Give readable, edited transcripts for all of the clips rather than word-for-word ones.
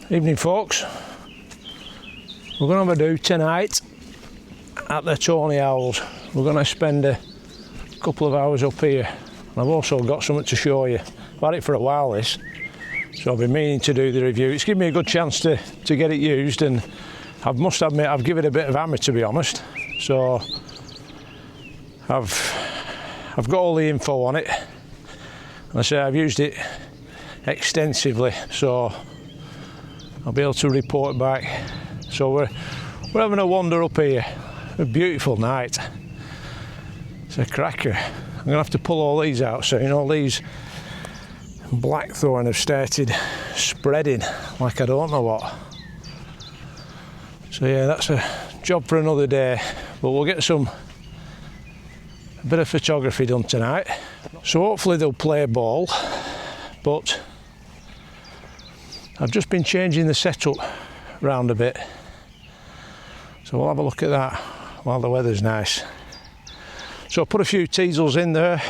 Evening folks, we're going to have a do tonight at the Tawny Owls. We're going to spend a couple of hours up here, and I've also got something to show you. I've had it for a while this, so I've been meaning to do the review. It's given me a good chance to get it used, and I must admit I've given it a bit of hammer, to be honest. So I've got all the info on it, and I say I've used it extensively, so I'll be able to report back. So we're having a wander up here. A beautiful night. It's a cracker. I'm gonna have to pull all these out soon. All these blackthorn have started spreading like I don't know what. So yeah, that's a job for another day, but we'll get a bit of photography done tonight. So hopefully they'll play ball, but I've just been changing the setup round a bit, so we'll have a look at that while the weather's nice. So I put a few teasels in there.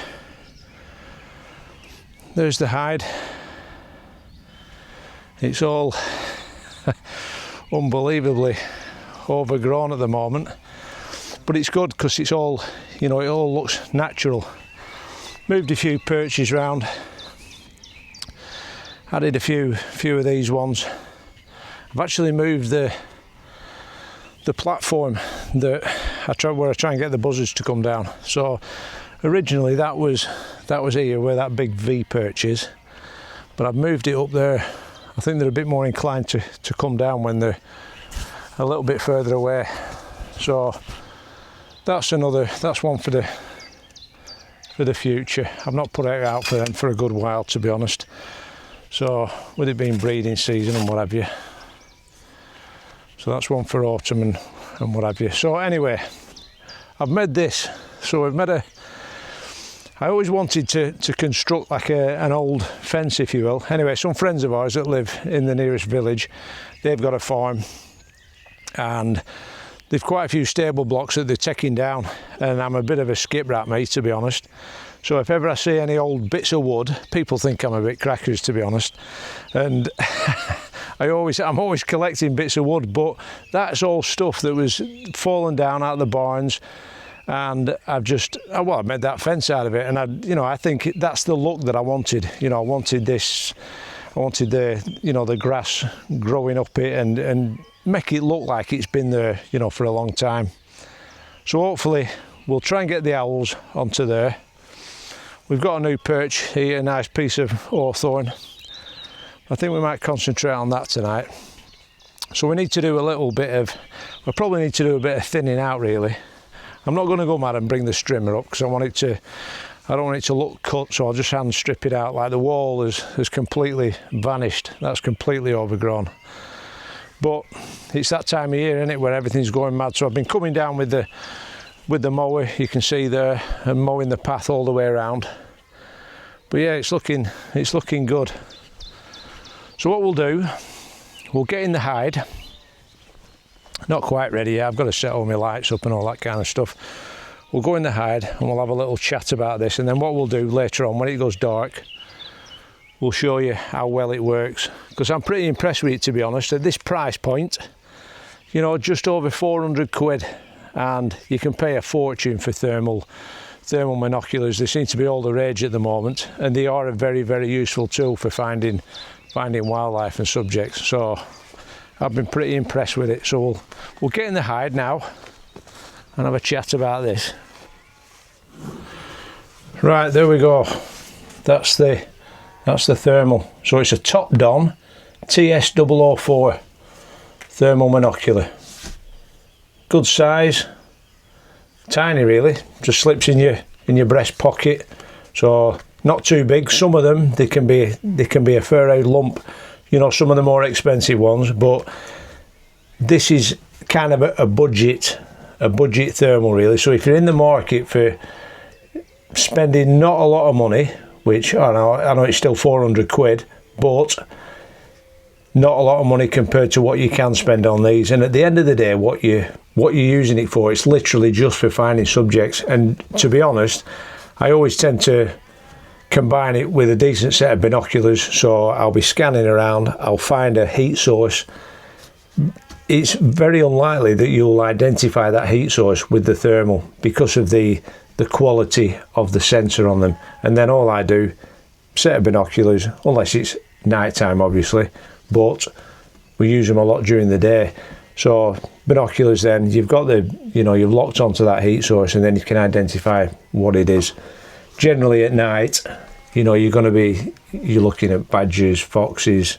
There's the hide. It's all unbelievably overgrown at the moment, but it's good because it's all, you know, it all looks natural. Moved a few perches round. Added a few of these ones. I've actually moved the platform that where I try and get the buzzards to come down. So originally that was here where that big V perch is, but I've moved it up there. I think they're a bit more inclined to come down when they're a little bit further away. So that's one for the future. I've not put it out for them for a good while, to be honest. So with it being breeding season and what have you, so that's one for autumn and what have you. So anyway, I've made this. So I've made I always wanted to construct like an old fence, if you will. Anyway, some friends of ours that live in the nearest village, they've got a farm, and they've quite a few stable blocks that they're taking down, and I'm a bit of a skip rat, mate, to be honest. So if ever I see any old bits of wood, people think I'm a bit crackers, to be honest. And I'm always collecting bits of wood, but that's all stuff that was fallen down out of the barns, and I made that fence out of it. And I think that's the look that I wanted. You know, I wanted the grass growing up it and make it look like it's been there, you know, for a long time. So hopefully we'll try and get the owls onto there. We've got a new perch here, a nice piece of hawthorn. I think we might concentrate on that tonight. So we need to do we probably need to do a bit of thinning out, really. I'm not going to go mad and bring the strimmer up because I don't want it to look cut, so I'll just hand strip it out. Like the wall has completely vanished. That's completely overgrown. But it's that time of year, isn't it, where everything's going mad. So I've been coming down with the mower, you can see there, and mowing the path all the way around. But yeah, it's looking good. So what we'll do, we'll get in the hide. Not quite ready yet, I've got to set all my lights up and all that kind of stuff. We'll go in the hide and we'll have a little chat about this, and then what we'll do later on, when it goes dark, we'll show you how well it works, because I'm pretty impressed with it, to be honest. At this price point, you know, just over 400 quid, and you can pay a fortune for thermal monoculars. They seem to be all the rage at the moment, and they are a very, very useful tool for finding wildlife and subjects. So I've been pretty impressed with it. So we'll get in the hide now and have a chat about this. Right, there we go. That's the thermal. So it's a Topdon TS004 thermal monocular. Good size, tiny really, just slips in your breast pocket, so not too big. Some of them they can be a fair old lump, you know, some of the more expensive ones, but this is kind of a budget thermal, really. So if you're in the market for spending not a lot of money, which I know it's still 400 quid, but not a lot of money compared to what you can spend on these. And at the end of the day, what you're using it for, it's literally just for finding subjects. And to be honest, I always tend to combine it with a decent set of binoculars. So I'll be scanning around, I'll find a heat source. It's very unlikely that you'll identify that heat source with the thermal because of the quality of the sensor on them. And then all I do, set of binoculars, unless it's nighttime obviously, but we use them a lot during the day. So binoculars, then you've got you've locked onto that heat source, and then you can identify what it is. Generally at night, you're looking at badgers, foxes,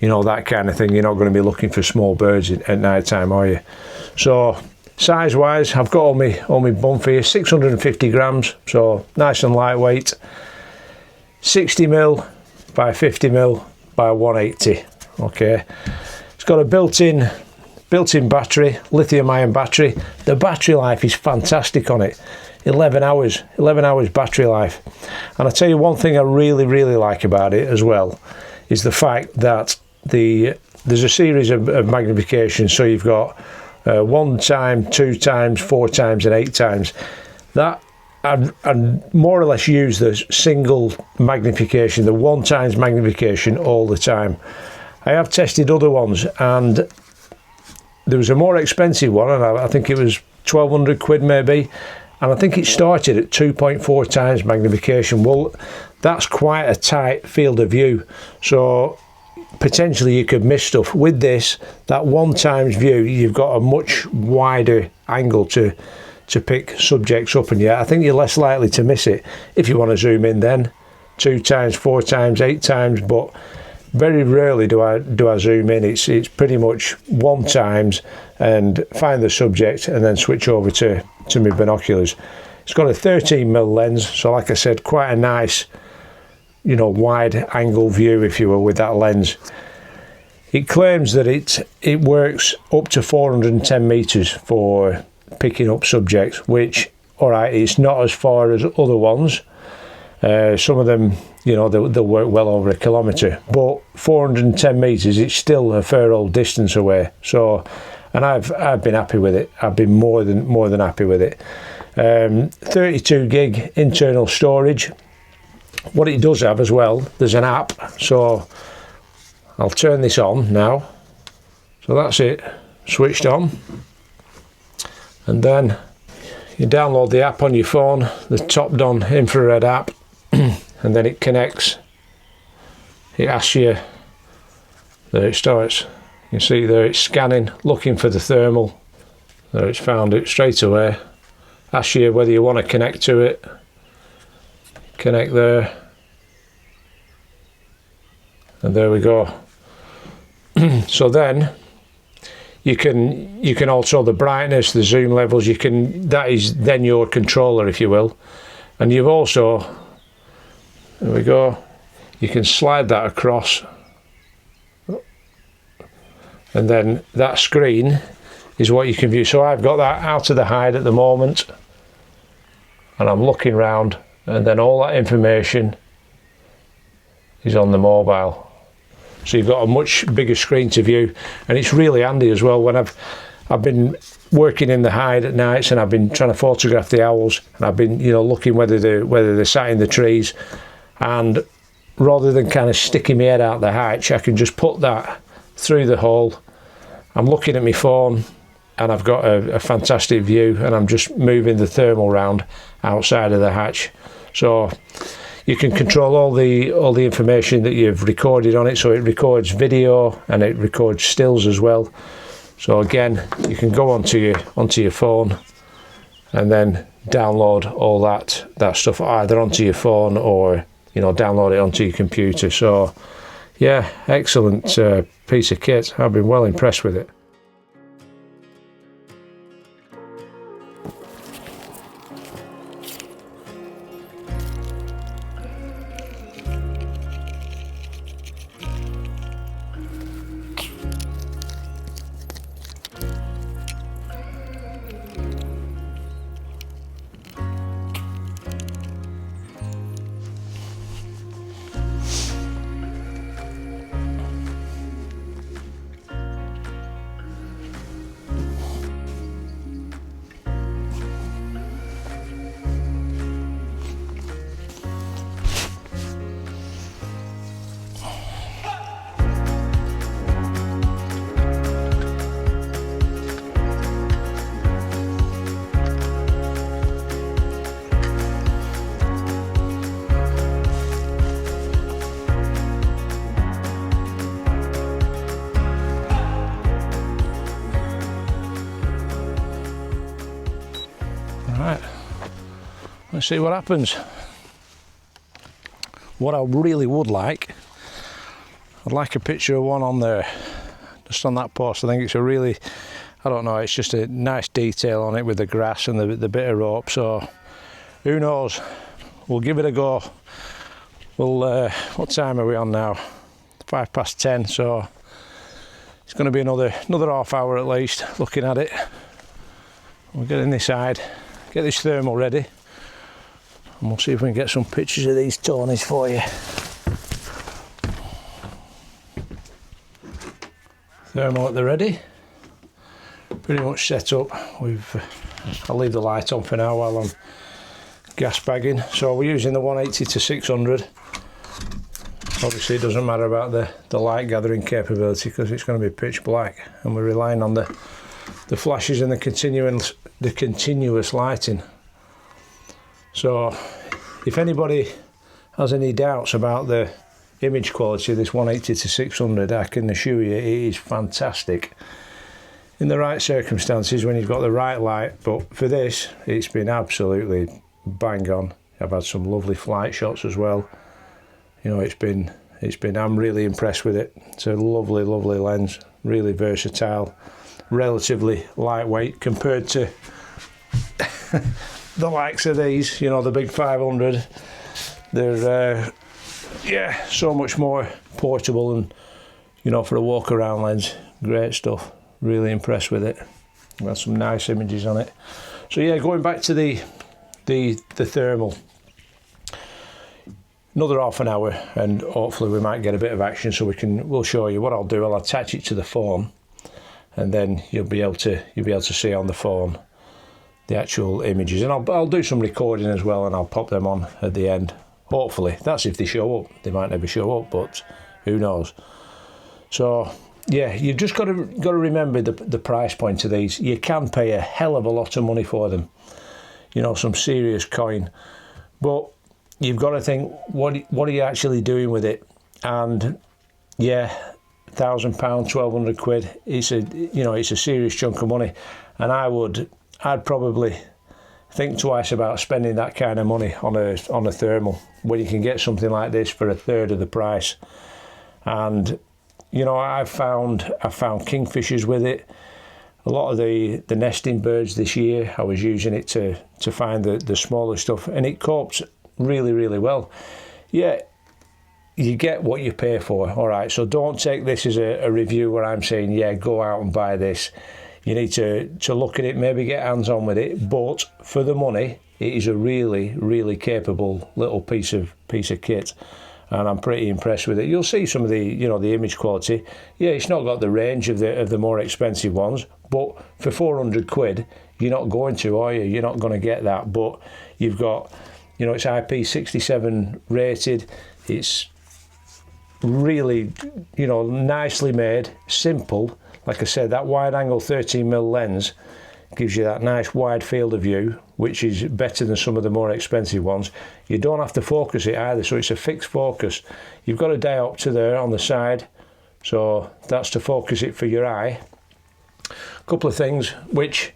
that kind of thing. You're not going to be looking for small birds at night time, are you? So size wise, I've got all my bump here, 650 grams, so nice and lightweight. 60mm by 50mm by 180. Okay, it's got a built-in battery, lithium ion battery. The battery life is fantastic on it. 11 hours battery life. And I tell you one thing I really like about it as well is the fact that there's a series of magnifications. So you've got 1 time, 2 times, 4 times and 8 times. That I'd more or less use the single magnification, the 1 times magnification all the time. I have tested other ones, and there was a more expensive one, and I think it was 1200 quid maybe, and I think it started at 2.4 times magnification. Well, that's quite a tight field of view, so potentially you could miss stuff. With this, that 1 times view, you've got a much wider angle to pick subjects up, and yeah, I think you're less likely to miss it. If you want to zoom in, then 2 times, 4 times, 8 times, but very rarely do I zoom in. It's pretty much 1 times and find the subject and then switch over to my binoculars. It's got a 13mm lens, so like I said, quite a nice, wide angle view, if you will, with that lens. It claims that it works up to 410 meters for picking up subjects, which, all right, it's not as far as other ones. Some of them, they'll work well over 1 kilometre, but 410 metres, it's still a fair old distance away. So, and I've been happy with it. I've been more than happy with it. 32 gig internal storage. What it does have as well, there's an app. So I'll turn this on now. So that's it, switched on. And then you download the app on your phone, the Topdon infrared app, and then it connects. It asks you, there it starts. You see there it's scanning, looking for the thermal. There it's found it straight away. Asks you whether you want to connect to it. Connect there. And there we go. So then you can alter the brightness, the zoom levels. That is then your controller, if you will. And you've also, there we go, you can slide that across, and then that screen is what you can view. So I've got that out of the hide at the moment, and I'm looking around, and then all that information is on the mobile. So you've got a much bigger screen to view, and it's really handy as well. When I've been working in the hide at nights, and I've been trying to photograph the owls, and I've been looking whether they're sat in the trees, and rather than kind of sticking my head out the hatch, I can just put that through the hole. I'm looking at my phone, and I've got a fantastic view, and I'm just moving the thermal round outside of the hatch. So you can control all the information that you've recorded on it. So it records video and it records stills as well. So again, you can go onto your phone and then download all that stuff either onto your phone or download it onto your computer. So yeah, excellent piece of kit. I've been well impressed with it. let's see what happens. What I really would like, I'd like a picture of one on there, just on that post. I think it's a really, I don't know, it's just a nice detail on it with the grass and the bit of rope. So who knows, we'll give it a go. We'll what time are we on now? 10:05, so it's going to be another half hour at least looking at it. We'll get in this side, get this thermal ready, and we'll see if we can get some pictures of these tawnies for you. Thermal at the ready, pretty much set up. I'll leave the light on for now while I'm gas bagging. So we're using the 180 to 600. Obviously it doesn't matter about the light gathering capability because it's going to be pitch black, and we're relying on the flashes and the continuous lighting. So if anybody has any doubts about the image quality of this 180 to 600, I can assure you it is fantastic in the right circumstances when you've got the right light. But for this, it's been absolutely bang on. I've had some lovely flight shots as well. You know, it's been I'm really impressed with it. It's a lovely lens, really versatile, relatively lightweight compared to the likes of these, you know, the big 500. They're yeah, so much more portable, and you know, for a walk around lens, great stuff. Really impressed with it. We've got some nice images on it. So yeah, going back to the thermal, another half an hour, and hopefully we might get a bit of action. So we'll show you what I'll do. I'll attach it to the phone, and then you'll be able to see on the phone the actual images, and I'll do some recording as well, and I'll pop them on at the end. Hopefully, that's if they show up. They might never show up, but who knows? So yeah, you've just got to remember the price point of these. You can pay a hell of a lot of money for them, you know, some serious coin, but you've got to think, what are you actually doing with it? And yeah, £1,000, 1,200 quid. It's a serious chunk of money, and I'd probably think twice about spending that kind of money on a thermal when you can get something like this for a third of the price. And you know, I found kingfishers with it. A lot of the nesting birds this year, I was using it to find the smaller stuff, and it coped really well. Yeah, you get what you pay for. All right, so don't take this as a review where I'm saying, yeah, go out and buy this. You need to look at it, maybe get hands on with it, but for the money, it is a really capable little piece of kit, and I'm pretty impressed with it. You'll see some of the image quality. Yeah, it's not got the range of the more expensive ones, but for 400 quid, you're not going to, are you? You're not going to get that. But you've got, you know, it's IP67 rated. It's really, you know, nicely made, simple. Like I said, that wide angle 13mm lens gives you that nice wide field of view, which is better than some of the more expensive ones. You don't have to focus it either, so it's a fixed focus. You've got a diopter there on the side, so that's to focus it for your eye. A couple of things which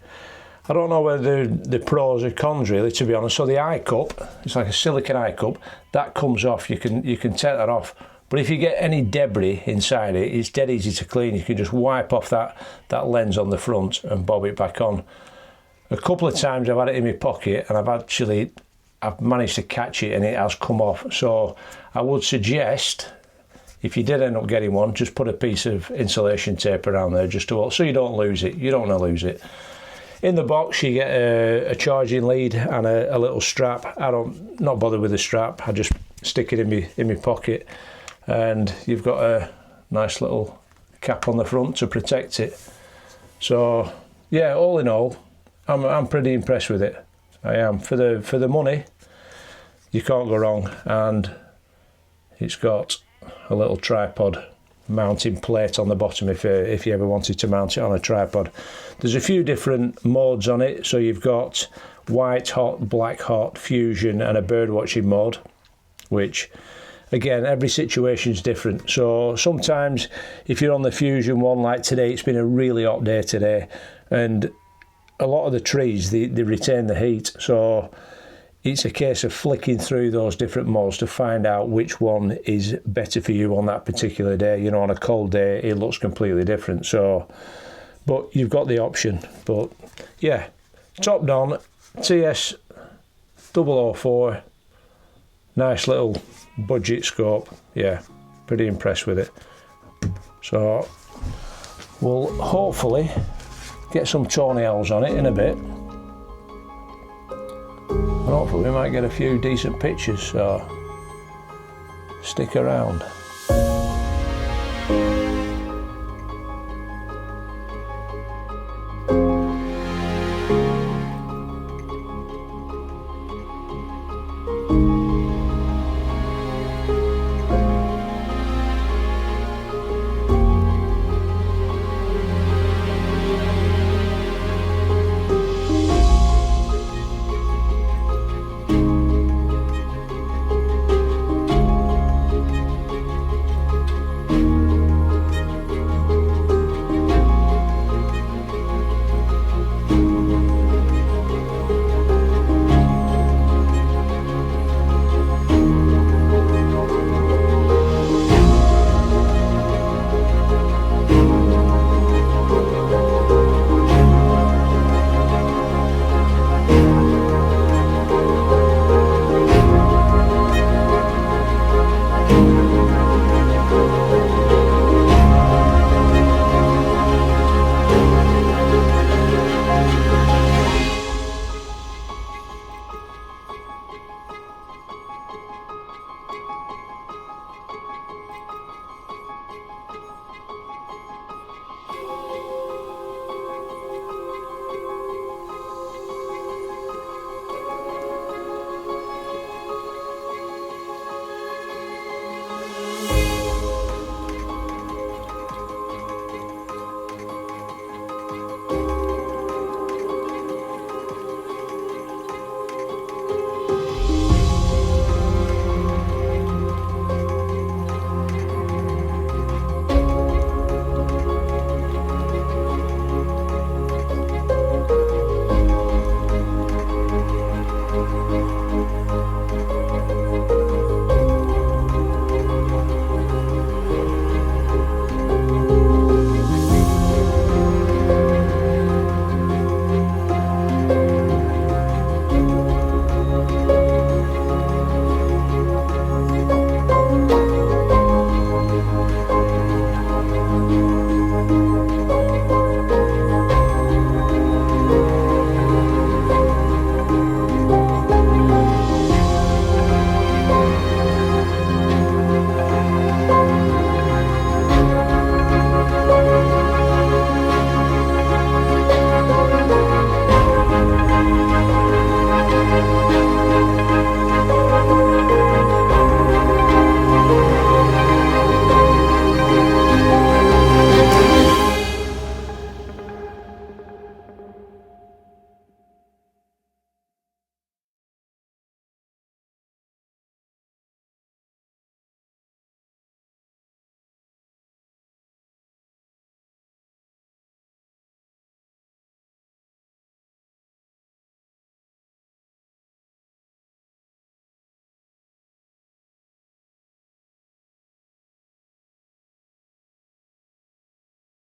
I don't know whether the pros or cons really, to be honest. So the eye cup, it's like a silicone eye cup, that comes off. You can take that off. But if you get any debris inside it, it's dead easy to clean. You can just wipe off that lens on the front and bob it back on. A couple of times I've had it in my pocket, and I've managed to catch it and it has come off. So I would suggest, if you did end up getting one, just put a piece of insulation tape around there just so you don't lose it. You don't want to lose it. In the box you get a charging lead and a little strap. Not bothered with the strap. I just stick it in my pocket. And you've got a nice little cap on the front to protect it. So yeah, all in all, I'm pretty impressed with it. I am. For the money, you can't go wrong. And it's got a little tripod mounting plate on the bottom if you ever wanted to mount it on a tripod. There's a few different modes on it. So you've got white hot, black hot, fusion, and a bird watching mode, which, again, every situation is different. So sometimes if you're on the fusion one, like today, it's been a really hot day today, and a lot of the trees, they retain the heat. So it's a case of flicking through those different modes to find out which one is better for you on that particular day. You know, on a cold day it looks completely different, so but you've got the option. But yeah, Topdon TS 004, nice little budget scope. Yeah, pretty impressed with it. So we'll hopefully get some Tawny Owls on it in a bit, and hopefully we might get a few decent pictures, so stick around.